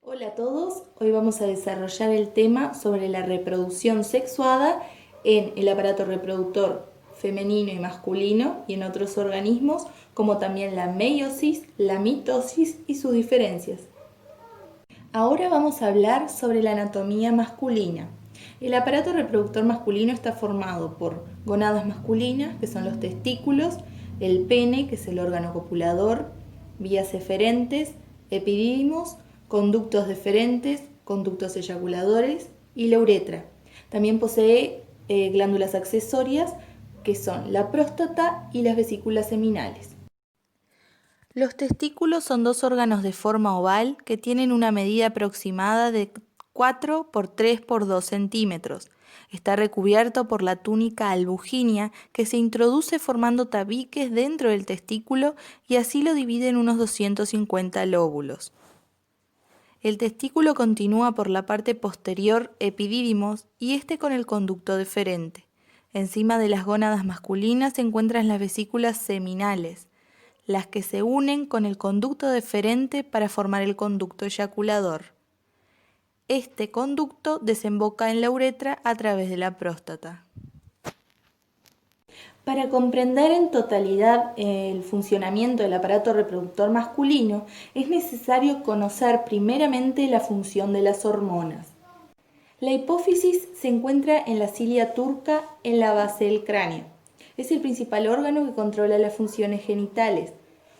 Hola a todos, hoy vamos a desarrollar el tema sobre la reproducción sexuada en el aparato reproductor femenino y masculino y en otros organismos, como también la meiosis, la mitosis y sus diferencias. Ahora vamos a hablar sobre la anatomía masculina. El aparato reproductor masculino está formado por gónadas masculinas, que son los testículos, el pene, que es el órgano copulador, vías eferentes, epidídimos, conductos deferentes, conductos eyaculadores y la uretra. También posee glándulas accesorias, que son la próstata y las vesículas seminales. Los testículos son dos órganos de forma oval que tienen una medida aproximada de 4 por 3 por 2 centímetros. Está recubierto por la túnica albuginia que se introduce formando tabiques dentro del testículo y así lo divide en unos 250 lóbulos. El testículo continúa por la parte posterior epidídimos y este con el conducto deferente. Encima de las gónadas masculinas se encuentran las vesículas seminales, las que se unen con el conducto deferente para formar el conducto eyaculador. Este conducto desemboca en la uretra a través de la próstata. Para comprender en totalidad el funcionamiento del aparato reproductor masculino, es necesario conocer primeramente la función de las hormonas. La hipófisis se encuentra en la cilia turca en la base del cráneo. Es el principal órgano que controla las funciones genitales.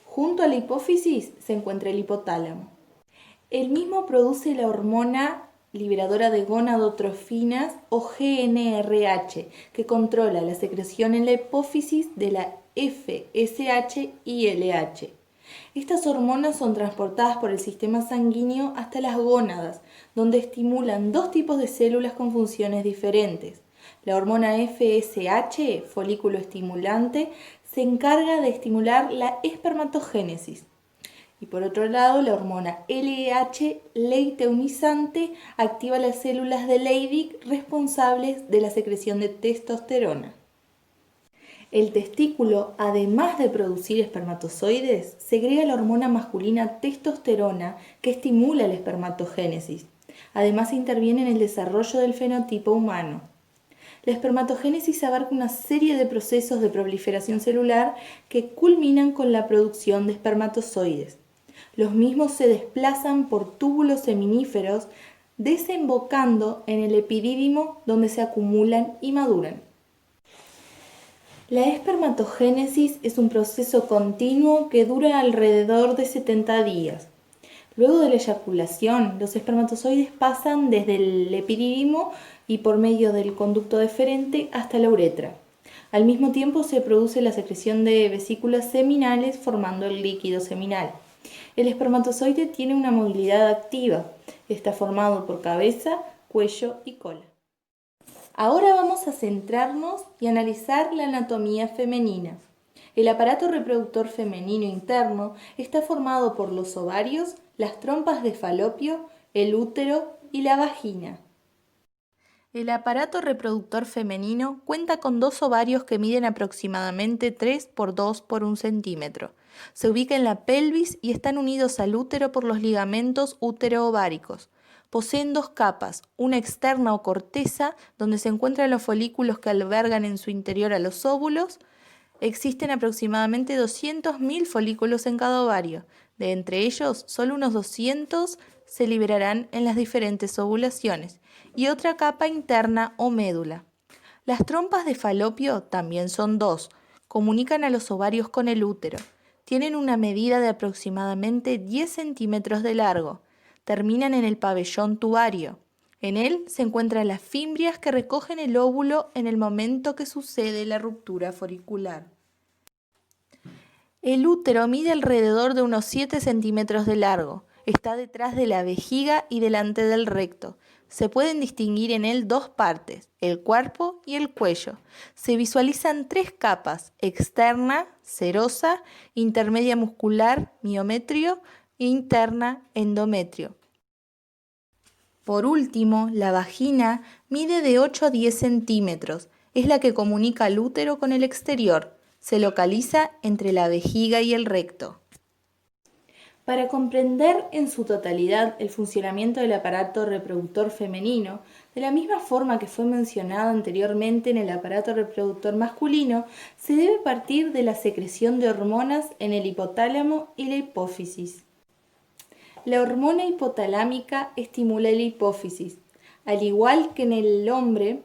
Junto a la hipófisis se encuentra el hipotálamo. El mismo produce la hormona liberadora de gonadotrofinas o GnRH, que controla la secreción en la hipófisis de la FSH y LH. Estas hormonas son transportadas por el sistema sanguíneo hasta las gónadas, donde estimulan dos tipos de células con funciones diferentes. La hormona FSH, folículo estimulante, se encarga de estimular la espermatogénesis. Y por otro lado, la hormona LH, luteinizante, activa las células de Leydig responsables de la secreción de testosterona. El testículo, además de producir espermatozoides, segrega la hormona masculina testosterona que estimula la espermatogénesis. Además, interviene en el desarrollo del fenotipo humano. La espermatogénesis abarca una serie de procesos de proliferación celular que culminan con la producción de espermatozoides. Los mismos se desplazan por túbulos seminíferos, desembocando en el epidídimo donde se acumulan y maduran. La espermatogénesis es un proceso continuo que dura alrededor de 70 días. Luego de la eyaculación, los espermatozoides pasan desde el epidídimo y por medio del conducto deferente hasta la uretra. Al mismo tiempo se produce la secreción de vesículas seminales formando el líquido seminal. El espermatozoide tiene una movilidad activa. Está formado por cabeza, cuello y cola. Ahora vamos a centrarnos y analizar la anatomía femenina. El aparato reproductor femenino interno está formado por los ovarios, las trompas de falopio, el útero y la vagina. El aparato reproductor femenino cuenta con dos ovarios que miden aproximadamente 3 por 2 por 1 centímetro. Se ubica en la pelvis y están unidos al útero por los ligamentos útero-ováricos. Poseen dos capas, una externa o corteza, donde se encuentran los folículos que albergan en su interior a los óvulos. Existen aproximadamente 200.000 folículos en cada ovario. De entre ellos, solo unos 200 se liberarán en las diferentes ovulaciones y otra capa interna o médula. Las trompas de falopio también son dos. Comunican a los ovarios con el útero. Tienen una medida de aproximadamente 10 centímetros de largo. Terminan en el pabellón tubario. En él se encuentran las fimbrias que recogen el óvulo en el momento que sucede la ruptura folicular. El útero mide alrededor de unos 7 centímetros de largo. Está detrás de la vejiga y delante del recto. Se pueden distinguir en él dos partes, el cuerpo y el cuello. Se visualizan tres capas, externa, serosa, intermedia muscular, miometrio, e interna, endometrio. Por último, la vagina mide de 8 a 10 centímetros. Es la que comunica al útero con el exterior. Se localiza entre la vejiga y el recto. Para comprender en su totalidad el funcionamiento del aparato reproductor femenino, de la misma forma que fue mencionado anteriormente en el aparato reproductor masculino, se debe partir de la secreción de hormonas en el hipotálamo y la hipófisis. La hormona hipotalámica estimula la hipófisis. Al igual que en el hombre,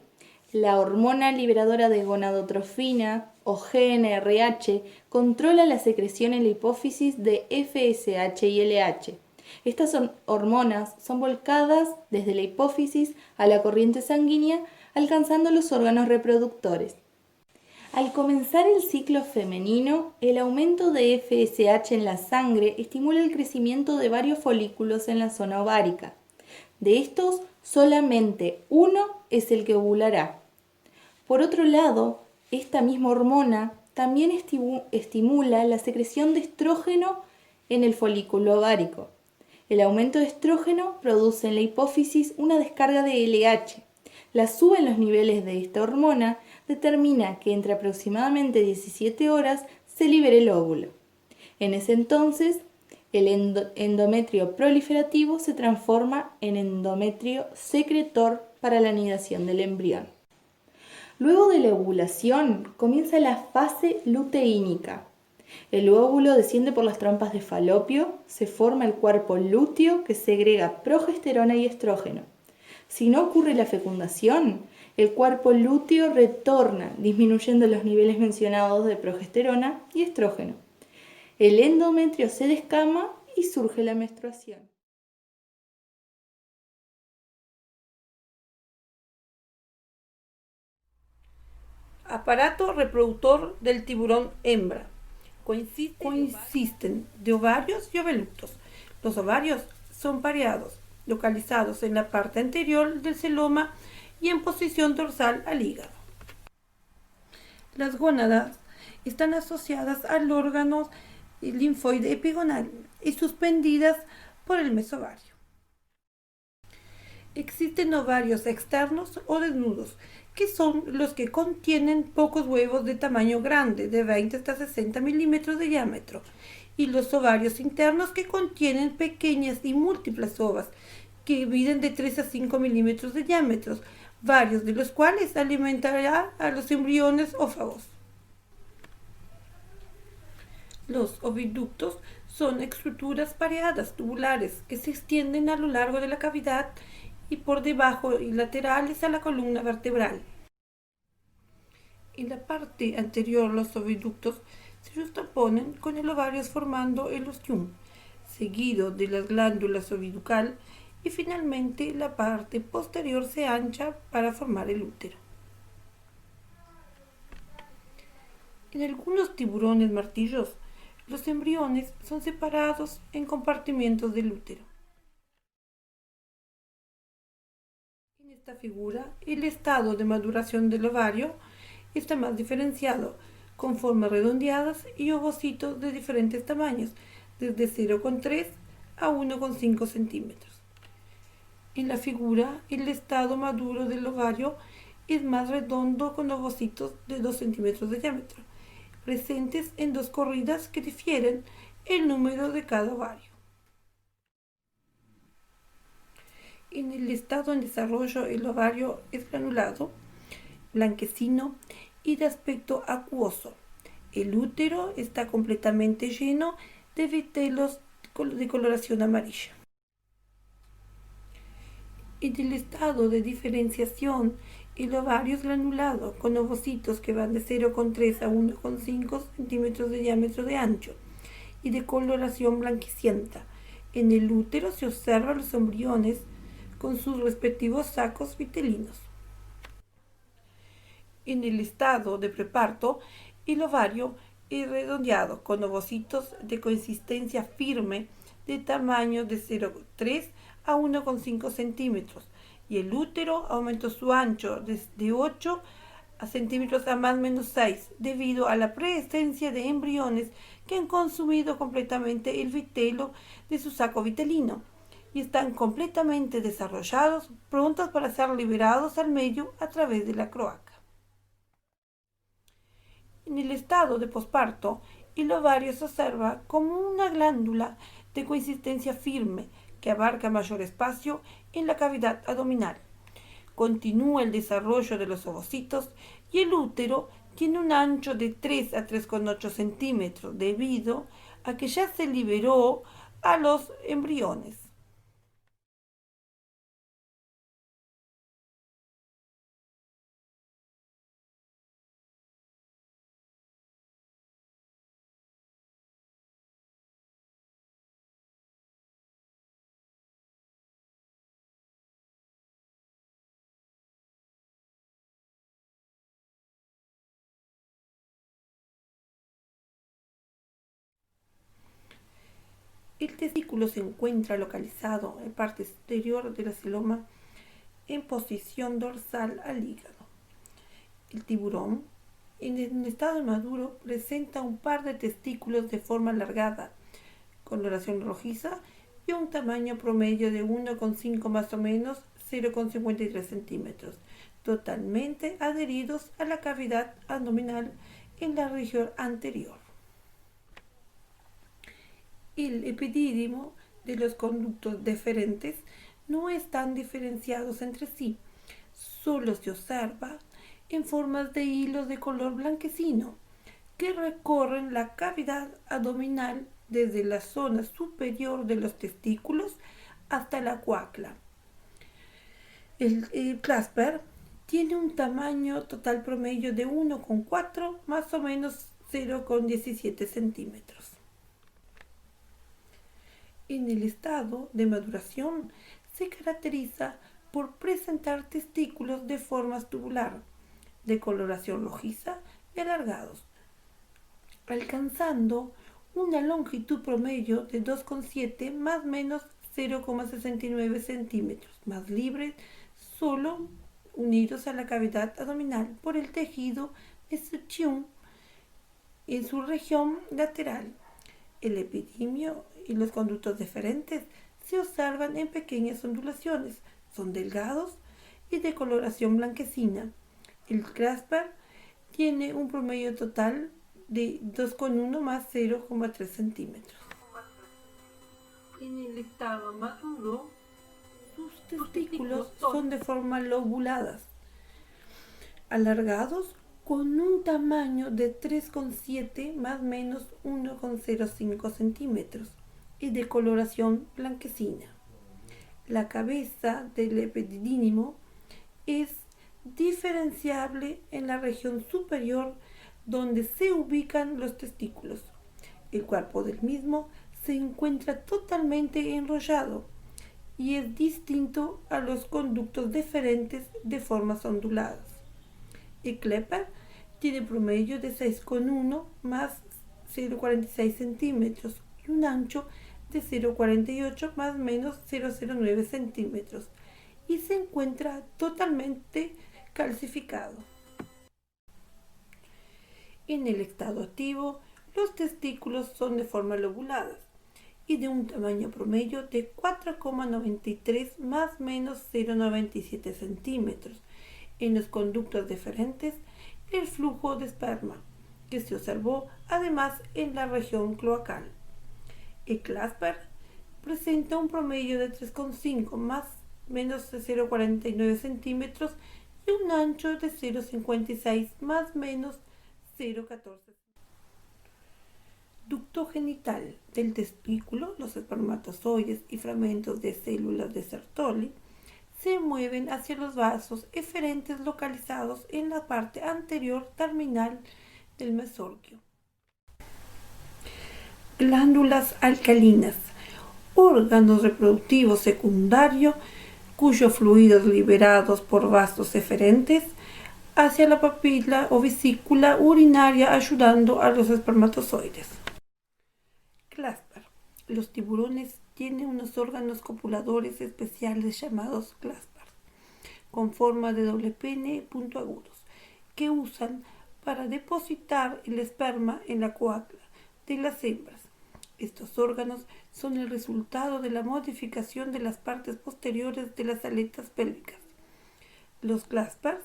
la hormona liberadora de gonadotrofina o GnRH controla la secreción en la hipófisis de FSH y LH. Estas hormonas son volcadas desde la hipófisis a la corriente sanguínea, alcanzando los órganos reproductores. Al comenzar el ciclo femenino, el aumento de FSH en la sangre estimula el crecimiento de varios folículos en la zona ovárica. De estos, solamente uno es el que ovulará. Por otro lado, esta misma hormona también estimula la secreción de estrógeno en el folículo ovárico. El aumento de estrógeno produce en la hipófisis una descarga de LH. La suba en los niveles de esta hormona determina que entre aproximadamente 17 horas se libere el óvulo. En ese entonces, el endometrio proliferativo se transforma en endometrio secretor para la anidación del embrión. Luego de la ovulación comienza la fase luteínica. El óvulo desciende por las trompas de Falopio, se forma el cuerpo lúteo que segrega progesterona y estrógeno. Si no ocurre la fecundación, el cuerpo lúteo retorna, disminuyendo los niveles mencionados de progesterona y estrógeno. El endometrio se descama y surge la menstruación. Aparato reproductor del tiburón hembra. Consisten de ovarios y oviductos. Los ovarios son pareados, localizados en la parte anterior del celoma y en posición dorsal al hígado. Las gónadas están asociadas al órgano linfoide epigonal y suspendidas por el mesovario. Existen ovarios externos o desnudos, que son los que contienen pocos huevos de tamaño grande, de 20 hasta 60 milímetros de diámetro, y los ovarios internos que contienen pequeñas y múltiples ovas, que miden de 3 a 5 milímetros de diámetro, varios de los cuales alimentarán a los embriones ófagos. Los oviductos son estructuras pareadas tubulares que se extienden a lo largo de la cavidad y por debajo y laterales a la columna vertebral. En la parte anterior los oviductos se justaponen con el ovario formando el ostium, seguido de las glándulas oviducal, y finalmente la parte posterior se ancha para formar el útero. En algunos tiburones martillos, los embriones son separados en compartimentos del útero. En esta figura, el estado de maduración del ovario está más diferenciado, con formas redondeadas y ovocitos de diferentes tamaños, desde 0,3 a 1,5 centímetros. En la figura, el estado maduro del ovario es más redondo con ovocitos de 2 centímetros de diámetro, presentes en dos corridas que difieren el número de cada ovario. En el estado en desarrollo, el ovario es granulado, blanquecino y de aspecto acuoso. El útero está completamente lleno de vitelos de coloración amarilla. En el estado de diferenciación, el ovario es granulado, con ovocitos que van de 0,3 a 1,5 centímetros de diámetro de ancho y de coloración blanquicienta. En el útero se observan los embriones con sus respectivos sacos vitelinos. En el estado de preparto, el ovario es redondeado, con ovocitos de consistencia firme de tamaño de 0,3 a 1,5 centímetros, y el útero aumentó su ancho de 8 centímetros a más o menos 6, debido a la presencia de embriones que han consumido completamente el vitelo de su saco vitelino y están completamente desarrollados, prontos para ser liberados al medio a través de la cloaca. En el estado de posparto, el ovario se observa como una glándula de consistencia firme que abarca mayor espacio en la cavidad abdominal. Continúa el desarrollo de los ovocitos y el útero tiene un ancho de 3 a 3,8 centímetros debido a que ya se liberó a los embriones. El testículo se encuentra localizado en parte exterior del celoma en posición dorsal al hígado. El tiburón, en un estado maduro, presenta un par de testículos de forma alargada, coloración rojiza y un tamaño promedio de 1,5 más o menos 0,53 centímetros, totalmente adheridos a la cavidad abdominal en la región anterior. El epidídimo de los conductos deferentes no están diferenciados entre sí, solo se observa en formas de hilos de color blanquecino que recorren la cavidad abdominal desde la zona superior de los testículos hasta la coacla. El clasper tiene un tamaño total promedio de 1,4 más o menos 0,17 centímetros. En el estado de maduración se caracteriza por presentar testículos de forma tubular, de coloración rojiza y alargados, alcanzando una longitud promedio de 2,7 más o menos 0,69 centímetros, más libres, solo unidos a la cavidad abdominal por el tejido mesochium en su región lateral. El epidimio y los conductos deferentes se observan en pequeñas ondulaciones, son delgados y de coloración blanquecina. El clasper tiene un promedio total de 2,1 más 0,3 centímetros. En el estado maduro, sus testículos son de forma lobuladas, alargados con un tamaño de 3,7 más o menos 1,05 centímetros y de coloración blanquecina. La cabeza del epidídimo es diferenciable en la región superior donde se ubican los testículos. El cuerpo del mismo se encuentra totalmente enrollado y es distinto a los conductos deferentes de formas onduladas. El clasper tiene promedio de 6,1 más 0,46 centímetros y un ancho de 0,48 más o menos 0,09 centímetros y se encuentra totalmente calcificado. En el estado activo, los testículos son de forma lobuladas y de un tamaño promedio de 4,93 más o menos 0,97 centímetros. En los conductos deferentes, el flujo de esperma, que se observó además en la región cloacal. El clasper presenta un promedio de 3,5 más o menos 0,49 centímetros y un ancho de 0,56 más o menos 0,14. Ducto genital del testículo, los espermatozoides y fragmentos de células de Sertoli se mueven hacia los vasos eferentes localizados en la parte anterior terminal del mesorquio. Glándulas alcalinas, órganos reproductivos secundarios cuyos fluidos liberados por vasos eferentes hacia la papila o vesícula urinaria ayudando a los espermatozoides. Clasper. Los tiburones tienen unos órganos copuladores especiales llamados clasper, con forma de doble pene puntiagudos, que usan para depositar el esperma en la coacla de las hembras. Estos órganos son el resultado de la modificación de las partes posteriores de las aletas pélvicas. Los claspers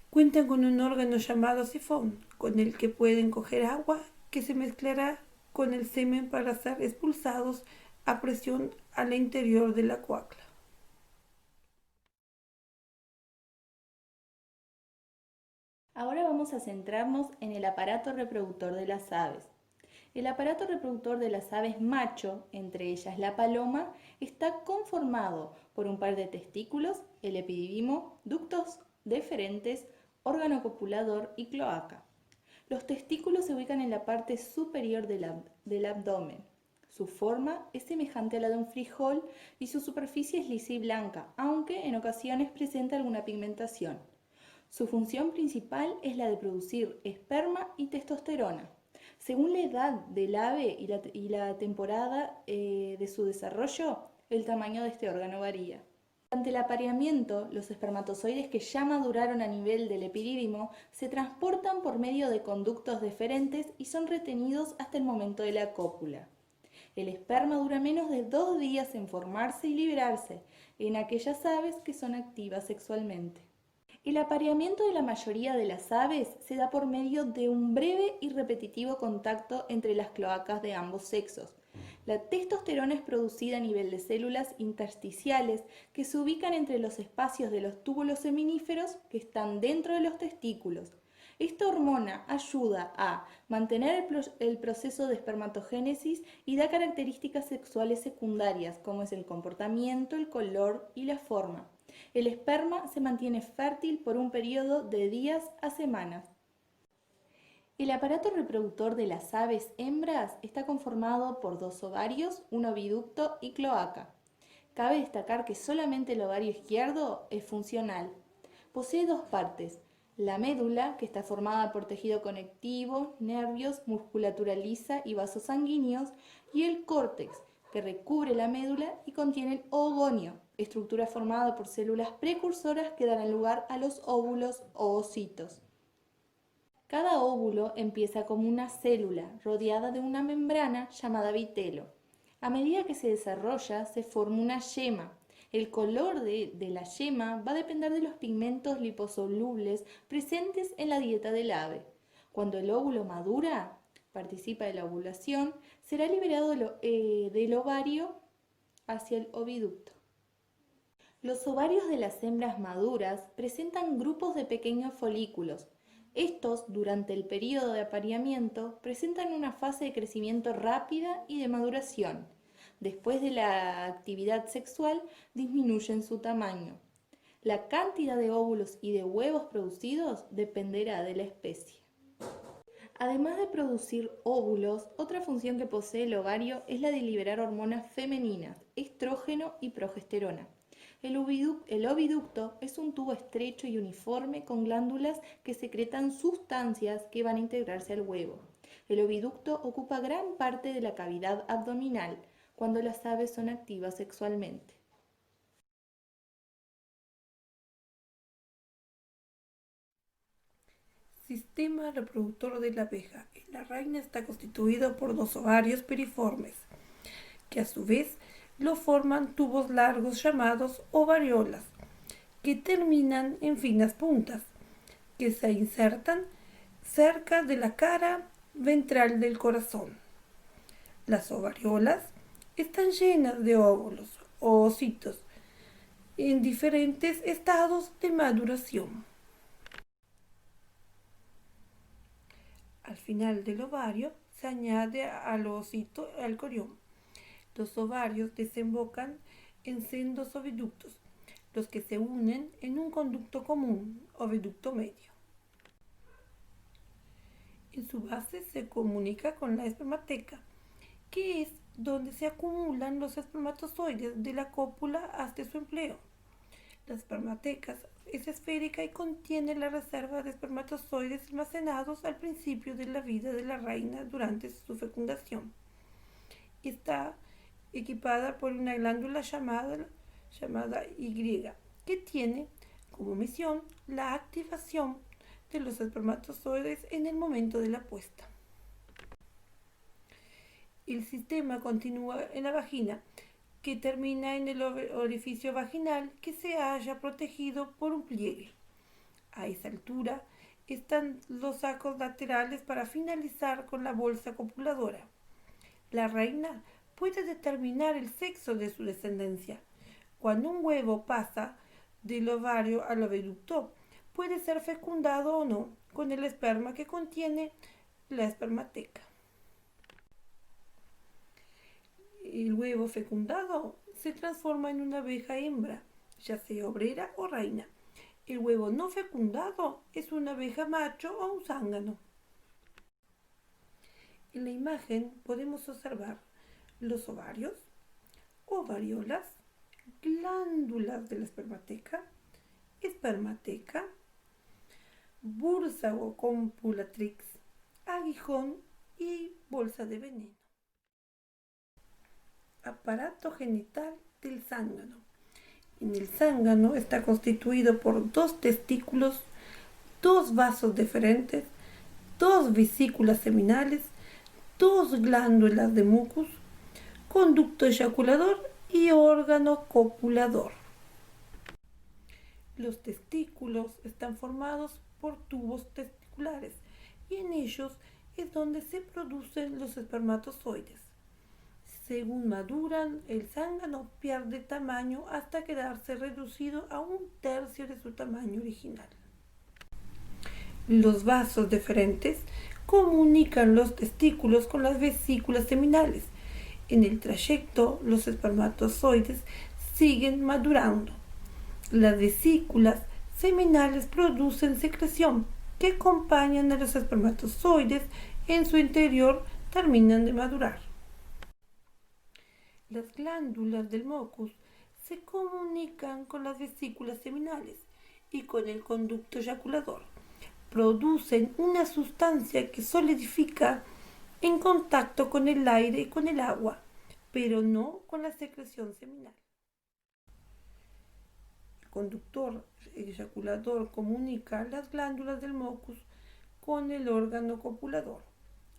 cuentan con un órgano llamado sifón, con el que pueden coger agua que se mezclará con el semen para ser expulsados a presión al interior de la cuacla. Ahora vamos a centrarnos en el aparato reproductor de las aves. El aparato reproductor de las aves macho, entre ellas la paloma, está conformado por un par de testículos, el epididimo, ductos deferentes, órgano copulador y cloaca. Los testículos se ubican en la parte superior del abdomen. Su forma es semejante a la de un frijol y su superficie es lisa y blanca, aunque en ocasiones presenta alguna pigmentación. Su función principal es la de producir esperma y testosterona. Según la edad del ave y la temporada de su desarrollo, el tamaño de este órgano varía. Durante el apareamiento, los espermatozoides que ya maduraron a nivel del epidídimo se transportan por medio de conductos deferentes y son retenidos hasta el momento de la cópula. El esperma dura menos de 2 días en formarse y liberarse en aquellas aves que son activas sexualmente. El apareamiento de la mayoría de las aves se da por medio de un breve y repetitivo contacto entre las cloacas de ambos sexos. La testosterona es producida a nivel de células intersticiales que se ubican entre los espacios de los túbulos seminíferos que están dentro de los testículos. Esta hormona ayuda a mantener el proceso de espermatogénesis y da características sexuales secundarias como es el comportamiento, el color y la forma. El esperma se mantiene fértil por un periodo de días a semanas. El aparato reproductor de las aves hembras está conformado por 2 ovarios, un oviducto y cloaca. Cabe destacar que solamente el ovario izquierdo es funcional. Posee 2 partes: la médula, que está formada por tejido conectivo, nervios, musculatura lisa y vasos sanguíneos, y el córtex, que recubre la médula y contiene el oogonio, estructura formada por células precursoras que darán lugar a los óvulos o ocitos. Cada óvulo empieza como una célula rodeada de una membrana llamada vitelo. A medida que se desarrolla, se forma una yema. El color de la yema va a depender de los pigmentos liposolubles presentes en la dieta del ave. Cuando el óvulo madura, participa de la ovulación, será liberado del ovario hacia el oviducto. Los ovarios de las hembras maduras presentan grupos de pequeños folículos. Estos, durante el período de apareamiento, presentan una fase de crecimiento rápida y de maduración. Después de la actividad sexual, disminuyen su tamaño. La cantidad de óvulos y de huevos producidos dependerá de la especie. Además de producir óvulos, otra función que posee el ovario es la de liberar hormonas femeninas, estrógeno y progesterona. El oviducto es un tubo estrecho y uniforme con glándulas que secretan sustancias que van a integrarse al huevo. El oviducto ocupa gran parte de la cavidad abdominal cuando las aves son activas sexualmente. Sistema reproductor de la abeja. La reina está constituido por 2 ovarios piriformes, que a su vez lo forman tubos largos llamados ovariolas, que terminan en finas puntas, que se insertan cerca de la cara ventral del corazón. Las ovariolas están llenas de óvulos o ocitos en diferentes estados de maduración. Al final del ovario se añade al ovocito el corión. Los ovarios desembocan en sendos oviductos, los que se unen en un conducto común, oviducto medio. En su base se comunica con la espermateca, que es donde se acumulan los espermatozoides de la cópula hasta su empleo. La espermateca es esférica y contiene la reserva de espermatozoides almacenados al principio de la vida de la reina durante su fecundación. Está equipada por una glándula llamada Y, que tiene como misión la activación de los espermatozoides en el momento de la puesta. El sistema continúa en la vagina, que termina en el orificio vaginal que se halla protegido por un pliegue. A esa altura están los sacos laterales para finalizar con la bolsa copuladora. La reina puede determinar el sexo de su descendencia. Cuando un huevo pasa del ovario al oviducto, puede ser fecundado o no con el esperma que contiene la espermateca. El huevo fecundado se transforma en una abeja hembra, ya sea obrera o reina. El huevo no fecundado es una abeja macho o un zángano. En la imagen podemos observar los ovarios, ovariolas, glándulas de la espermateca, bursa o copulatrix, aguijón y bolsa de veneno. Aparato genital del zángano. En el zángano está constituido por 2 testículos, 2 vasos deferentes, 2 vesículas seminales, 2 glándulas de mucus, conducto eyaculador y órgano copulador. Los testículos están formados por tubos testiculares y en ellos es donde se producen los espermatozoides. Según maduran, el zángano pierde tamaño hasta quedarse reducido a 1/3 de su tamaño original. Los vasos deferentes comunican los testículos con las vesículas seminales. En el trayecto, los espermatozoides siguen madurando. Las vesículas seminales producen secreción que acompañan a los espermatozoides en su interior, terminan de madurar. Las glándulas del mucus se comunican con las vesículas seminales y con el conducto eyaculador. Producen una sustancia que solidifica en contacto con el aire y con el agua, pero no con la secreción seminal. El conductor eyaculador comunica las glándulas del mucus con el órgano copulador.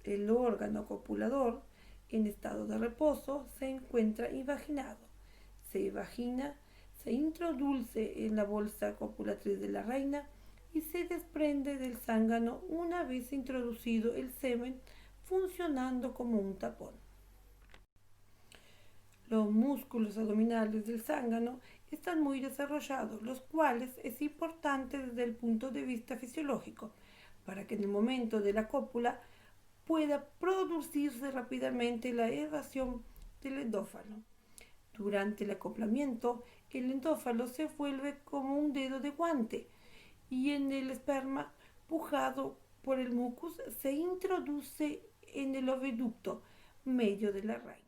El órgano copulador, en estado de reposo, se encuentra invaginado. Se invagina, se introduce en la bolsa copulatriz de la reina y se desprende del zángano una vez introducido el semen, funcionando como un tapón. Los músculos abdominales del zángano están muy desarrollados, los cuales es importante desde el punto de vista fisiológico, para que en el momento de la cópula pueda producirse rápidamente la evasión del endófalo. Durante el acoplamiento, el endófalo se vuelve como un dedo de guante y en el esperma pujado por el mucus se introduce en el oviducto medio de la reina.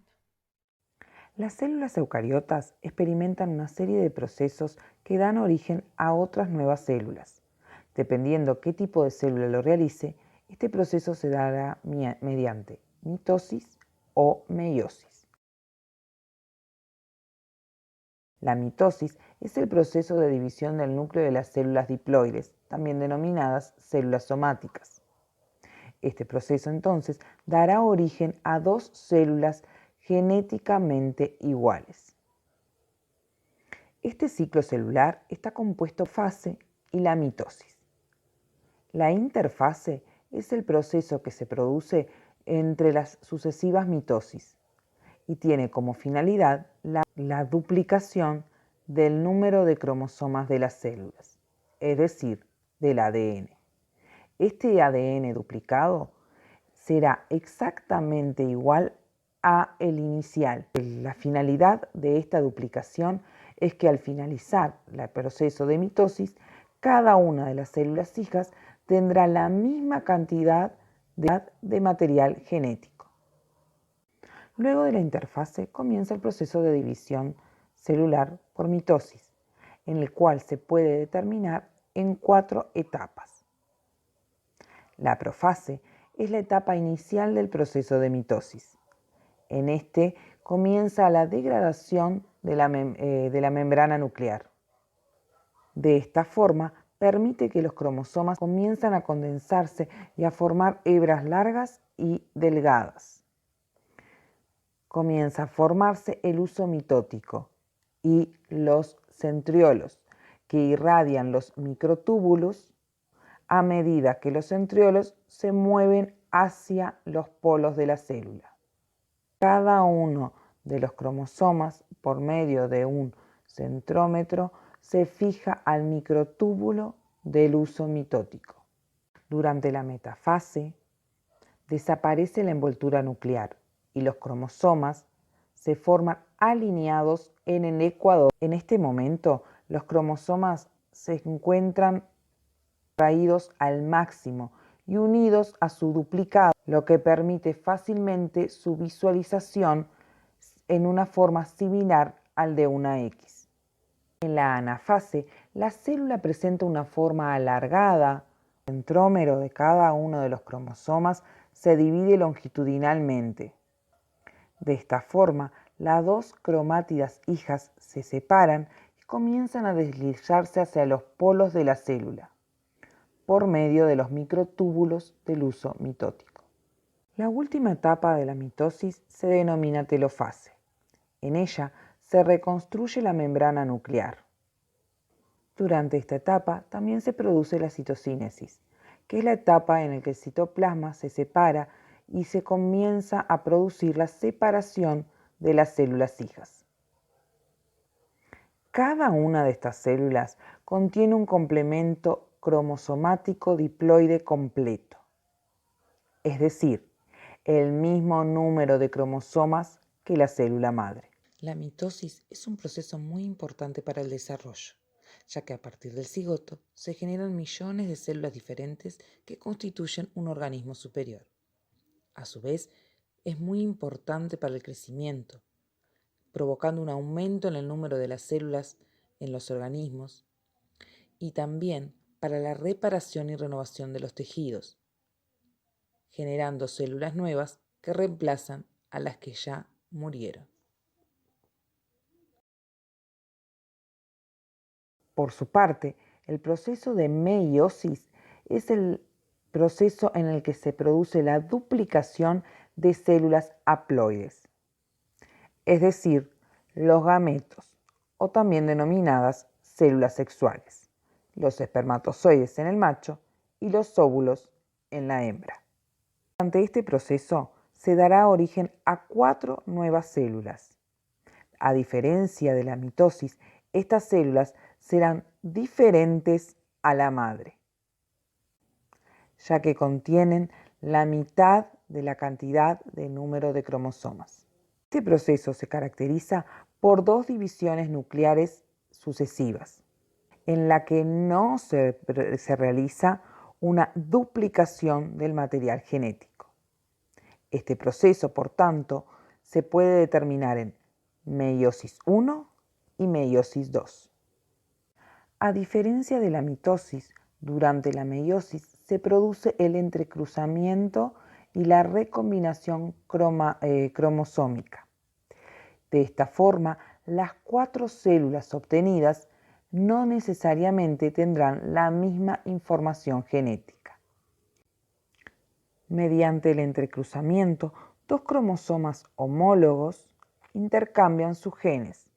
Las células eucariotas experimentan una serie de procesos que dan origen a otras nuevas células. Dependiendo qué tipo de célula lo realice, este proceso se dará mediante mitosis o meiosis. La mitosis es el proceso de división del núcleo de las células diploides, también denominadas células somáticas. Este proceso entonces dará origen a 2 células genéticamente iguales. Este ciclo celular está compuesto por la fase y la mitosis. La interfase es el proceso que se produce entre las sucesivas mitosis y tiene como finalidad la duplicación del número de cromosomas de las células, es decir, del ADN. Este ADN duplicado será exactamente igual a el inicial. La finalidad de esta duplicación es que al finalizar el proceso de mitosis, cada una de las células hijas tendrá la misma cantidad de material genético. Luego de la interfase comienza el proceso de división celular por mitosis, en el cual se puede determinar en 4 etapas. La profase es la etapa inicial del proceso de mitosis. En este comienza la degradación de la membrana nuclear. De esta forma, permite que los cromosomas comiencen a condensarse y a formar hebras largas y delgadas. Comienza a formarse el huso mitótico y los centriolos, que irradian los microtúbulos a medida que los centriolos se mueven hacia los polos de la célula. Cada uno de los cromosomas, por medio de un centrómero, se fija al microtúbulo del huso mitótico. Durante la metafase, desaparece la envoltura nuclear y los cromosomas se forman alineados en el ecuador. En este momento, los cromosomas se encuentran traídos al máximo y unidos a su duplicado, lo que permite fácilmente su visualización en una forma similar al de una X. En la anafase, la célula presenta una forma alargada. El centrómero de cada uno de los cromosomas se divide longitudinalmente. De esta forma, las dos cromátidas hijas se separan y comienzan a deslizarse hacia los polos de la célula, por medio de los microtúbulos del huso mitótico. La última etapa de la mitosis se denomina telofase. En ella se reconstruye la membrana nuclear. Durante esta etapa también se produce la citocínesis, que es la etapa en la que el citoplasma se separa y se comienza a producir la separación de las células hijas. Cada una de estas células contiene un complemento cromosomático diploide completo, es decir, el mismo número de cromosomas que la célula madre. La mitosis es un proceso muy importante para el desarrollo, ya que a partir del cigoto se generan millones de células diferentes que constituyen un organismo superior. A su vez, es muy importante para el crecimiento, provocando un aumento en el número de las células en los organismos y también para la reparación y renovación de los tejidos, generando células nuevas que reemplazan a las que ya murieron. Por su parte, el proceso de meiosis es el proceso en el que se produce la duplicación de células haploides, es decir, los gametos, o también denominadas células sexuales, los espermatozoides en el macho y los óvulos en la hembra. Durante este proceso se dará origen a 4 nuevas células. A diferencia de la mitosis, estas células serán diferentes a la madre, ya que contienen la mitad de la cantidad de número de cromosomas. Este proceso se caracteriza por 2 divisiones nucleares sucesivas, en la que no se realiza una duplicación del material genético. Este proceso, por tanto, se puede determinar en meiosis 1 y meiosis 2. A diferencia de la mitosis, durante la meiosis se produce el entrecruzamiento y la recombinación cromosómica. De esta forma, las 4 células obtenidas no necesariamente tendrán la misma información genética. Mediante el entrecruzamiento, 2 cromosomas homólogos intercambian sus genes,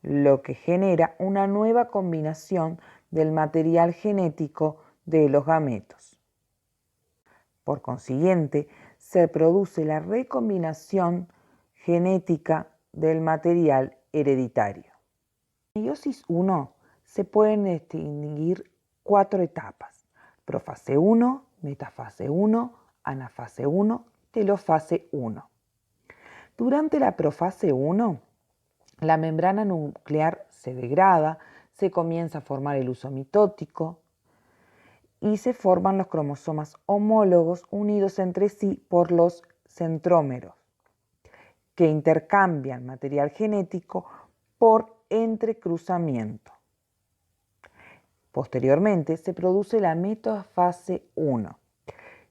lo que genera una nueva combinación del material genético de los gametos. Por consiguiente, se produce la recombinación genética del material hereditario. En meiosis 1 se pueden distinguir 4 etapas: profase 1, metafase 1, anafase 1, telofase 1. Durante la profase 1, la membrana nuclear se degrada, se comienza a formar el huso mitótico y se forman los cromosomas homólogos unidos entre sí por los centrómeros, que intercambian material genético por entrecruzamiento. Posteriormente se produce la metafase 1,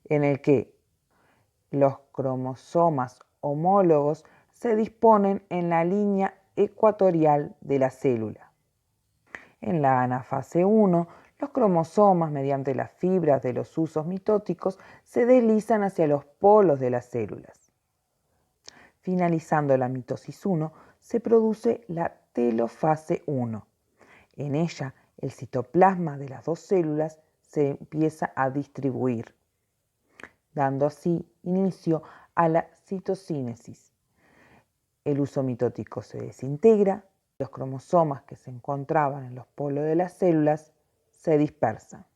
en el que los cromosomas homólogos se disponen en la línea ecuatorial de la célula. En la anafase 1, los cromosomas, mediante las fibras de los husos mitóticos, se deslizan hacia los polos de las células. Finalizando la mitosis 1, se produce la telofase 1. En ella, el citoplasma de las 2 células se empieza a distribuir, dando así inicio a la citocínesis, El uso mitótico se desintegra, los cromosomas que se encontraban en los polos de las células se dispersan.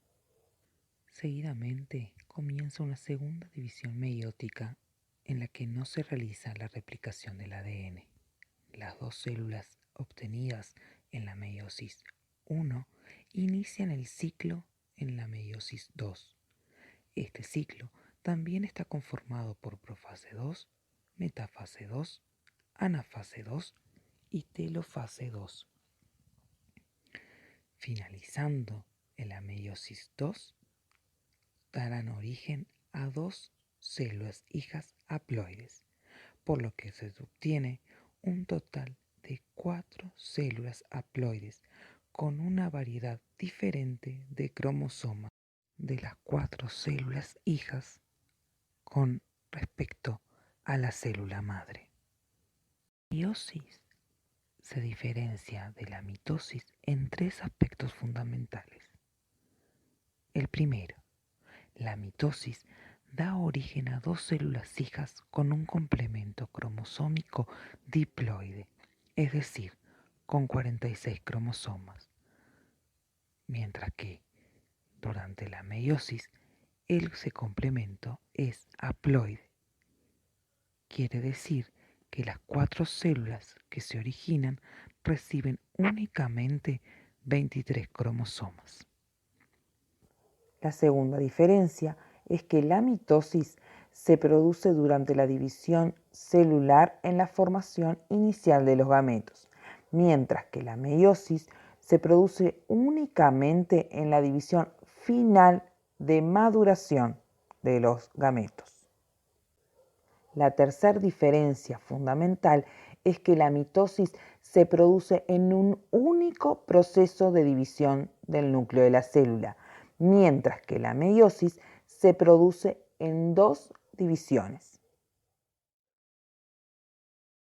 Seguidamente comienza una segunda división meiótica en la que no se realiza la replicación del ADN. Las dos células obtenidas en la meiosis 1 inician el ciclo en la meiosis 2. Este ciclo también está conformado por profase 2, metafase 2, anafase 2 y telofase 2. Finalizando en la meiosis 2, darán origen a dos células hijas haploides, por lo que se obtiene un total de 4 células haploides con una variedad diferente de cromosomas de las 4 células hijas con respecto a la célula madre. La meiosis se diferencia de la mitosis en 3 aspectos fundamentales. El primero, la mitosis da origen a 2 células hijas con un complemento cromosómico diploide, es decir, con 46 cromosomas, mientras que durante la meiosis ese complemento es haploide. Quiere decir que las 4 células que se originan reciben únicamente 23 cromosomas. La segunda diferencia es que la mitosis se produce durante la división celular en la formación inicial de los gametos, mientras que la meiosis se produce únicamente en la división final de maduración de los gametos. La tercera diferencia fundamental es que la mitosis se produce en un único proceso de división del núcleo de la célula, mientras que la meiosis se produce en 2 divisiones.